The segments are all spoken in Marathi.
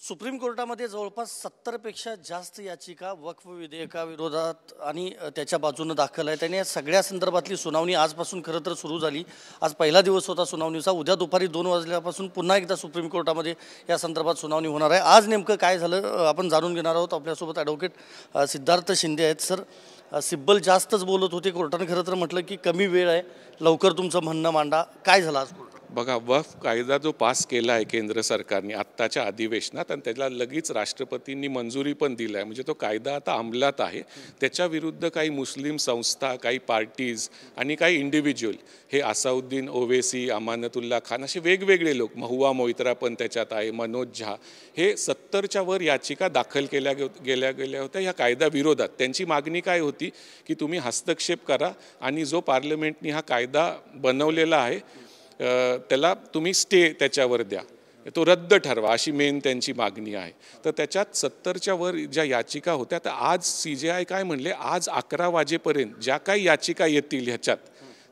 सुप्रीम कोर्टामध्ये जवळपास 70 पेक्षा जास्त याचिका वक्फ विधेयकाविरोधात आणि त्याच्या बाजूने दाखल आहे। त्याने या सगळ्या संदर्भातली सुनावणी आजपासून खरं तर सुरू झाली। आज पहिला दिवस होता सुनावणीचा। उद्या दुपारी 2 वाजल्यापासून पुन्हा एकदा सुप्रीम कोर्टामध्ये या संदर्भात सुनावणी होणार आहे। आज नेमकं काय झालं आपण जाणून घेणार आहोत। आपल्यासोबत ॲडव्होकेट सिद्धार्थ शिंदे आहेत। सर, सिब्बल जास्तच बोलत होते, कोर्टाने खरं तर म्हटलं की कमी वेळ आहे, लवकर तुमचं म्हणणं मांडा। काय झालं आज? बघा, वक्फ कायदा जो पास केला आहे केंद्र सरकारने आत्ताच्या अधिवेशनात आणि त्याला लगेच राष्ट्रपतींनी मंजुरी पण दिली आहे, म्हणजे तो कायदा आता अंमलात आहे। त्याच्या विरुद्ध काही मुस्लिम संस्था, काही पार्टीज आणि काही इंडिव्हिज्युअल, हे असाउद्दीन ओवेसी, अमानतुल्ला खान असे वेगवेगळे लोक, महुआ मोइत्रा पण त्याच्यात आहे, मनोज झा, हे 70च्या वर याचिका दाखल गेल्या होत्या ह्या कायद्याविरोधात। त्यांची मागणी काय होती की तुम्ही हस्तक्षेप करा आणि जो पार्लमेंटने हा कायदा बनवलेला आहे त्याला तुम्ही स्टे त्याच्यावर द्या, तो रद्द ठरवा, अशी मेन त्यांची मागणी आहे। तर त्याच्यात 70च्या वर ज्या याचिका होत्या, तर आज CJI काय म्हणले, आज 11 वाजेपर्यंत ज्या काही याचिका येतील ह्याच्यात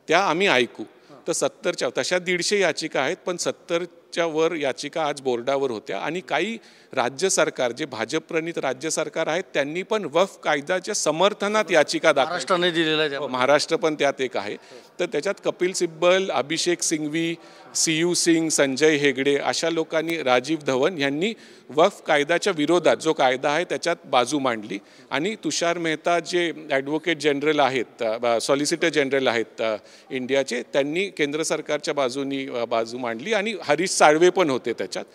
त्या आम्ही ऐकू। तर 70च्या तशा 150 याचिका आहेत, पण 70च्या वर याचिका आज बोर्डावर होत्या। आणि काही राज्य सरकार, जे भाजपप्रणित राज्य सरकार आहेत, त्यांनी पण वक्फ कायद्याच्या समर्थनात याचिका महाराष्ट्राने दिलेल्या, महाराष्ट्र पण त्यात एक आहे। तर त्याच्यात कपिल सिब्बल, अभिषेक सिंघवी, CU सिंग, संजय हेगडे अशा लोकांनी, राजीव धवन यांनी वक्फ कायद्याच्या विरोधात जो कायदा आहे त्याच्यात बाजू मांडली। आणि तुषार मेहता जे ॲडव्होकेट जनरल आहेत, सॉलिसिटर जनरल आहेत इंडियाचे, त्यांनी केंद्र सरकारच्या बाजूनी बाजू मांडली। आणि हरीश साळवे पण होते त्याच्यात।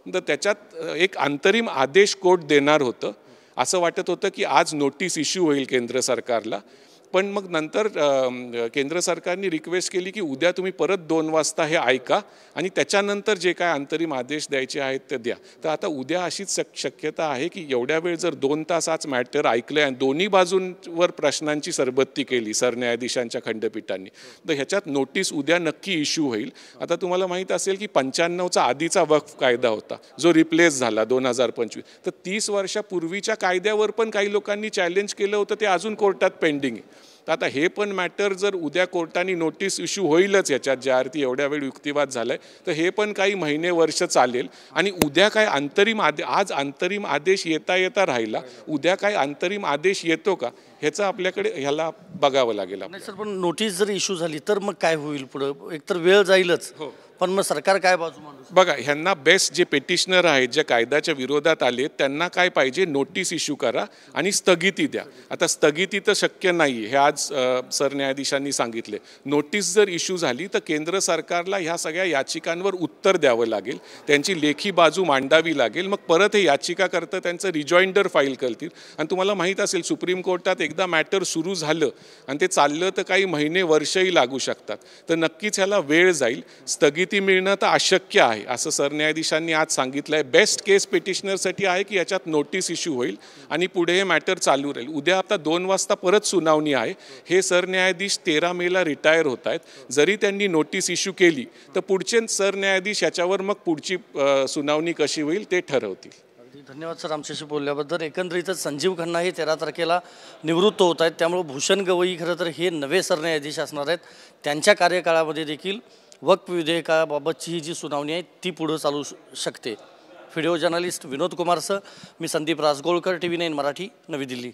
तर त्याच्यात एक अंतरिम आदेश कोर्ट देणार होतं, असं वाटत होतं की आज नोटीस इश्यू होईल केंद्र सरकारला। पण मग नंतर केंद्र सरकारने रिक्वेस्ट केली की उद्या तुम्ही परत 2 वाजता हे ऐका आणि त्याच्यानंतर जे काय अंतरिम आदेश द्यायचे आहेत ते द्या। तर आता उद्या अशीच शक्यता आहे की एवढ्या वेळ जर 2 तासाच मॅटर ऐकलं आणि दोन्ही बाजूंवर प्रश्नांची सरबत्ती केली सरन्यायाधीशांच्या खंडपीठांनी, तर ह्याच्यात नोटीस उद्या नक्की इश्यू होईल। आता तुम्हाला माहीत असेल की 95चा आधीचा वक्फ कायदा होता जो रिप्लेस झाला 2025। तर 30 वर्षापूर्वीच्या कायद्यावर पण काही लोकांनी चॅलेंज केलं होतं, ते अजून कोर्टात पेंडिंग आहे। तर आता हे पण मॅटर जर उद्या कोर्टाने नोटीस इश्यू होईलच याच्यात, ज्या अर्थी एवढ्या वेळ युक्तिवाद झालाय, तर हे पण काही महिने वर्ष चालेल। आणि उद्या काय अंतरिम आदेश, आज अंतरिम आदेश येता राहिला, उद्या काय अंतरिम आदेश येतो का ह्याचं आपल्याकडे ह्याला बघावं लागेल। नाही सर, पण नोटीस जर इश्यू झाली तर मग काय होईल पुढे? एकतर वेळ जाईलच, पण मग सरकार काय बाजू मांडू? बघा, ह्यांना बेस्ट जे पेटिशनर आहेत, जे कायद्याच्या विरोधात आले, त्यांना काय पाहिजे, नोटीस इश्यू करा आणि स्थगिती द्या। आता स्थगिती तर शक्य नाही, हे आज सरन्यायाधीशांनी सांगितले। नोटीस जर इश्यू झाली तर केंद्र सरकारला ह्या सगळ्या याचिकांवर उत्तर द्यावं लागेल, त्यांची लेखी बाजू मांडावी लागेल। मग परत हे याचिका करता त्यांचं रिजॉइंडर फाईल करतील। आणि तुम्हाला माहीत असेल सुप्रीम कोर्टात एकदा मॅटर सुरू झालं आणि ते चाललं तर काही महिने वर्षही लागू शकतात। तर नक्कीच ह्याला वेळ जाईल, स्थगिती मिळणं तर अशक्य आहे असं सरन्यायाधीशांनी आज सांगितलं आहे। बेस्ट केस पेटिशनरसाठी आहे की याच्यात नोटीस इश्यू होईल आणि पुढे हे मॅटर चालू राहील। उद्या आता 2 वाजता परत सुनावणी आहे। हे सरन्यायाधीश 13 मेला रिटायर होत आहेत। जरी त्यांनी नोटीस इश्यू केली तर पुढचे सरन्यायाधीश याच्यावर मग पुढची सुनावणी कशी होईल ते ठरवतील। धन्यवाद सर आमच्याशी बोलल्याबद्दल। एकंदरीतच संजीव खन्ना हे 13 तारखेला निवृत्त होत आहेत, त्यामुळे भूषण गवई खरं तर हे नवे सरन्यायाधीश असणार आहेत। त्यांच्या कार्यकाळामध्ये देखील वक्फ विधेयकाबाबतची ही जी सुनावणी आहे ती पुढे चालू शकते। व्हिडिओ जर्नलिस्ट विनोद कुमारसह मी संदीप राजगोळकर, TV9 मराठी, नवी दिल्ली।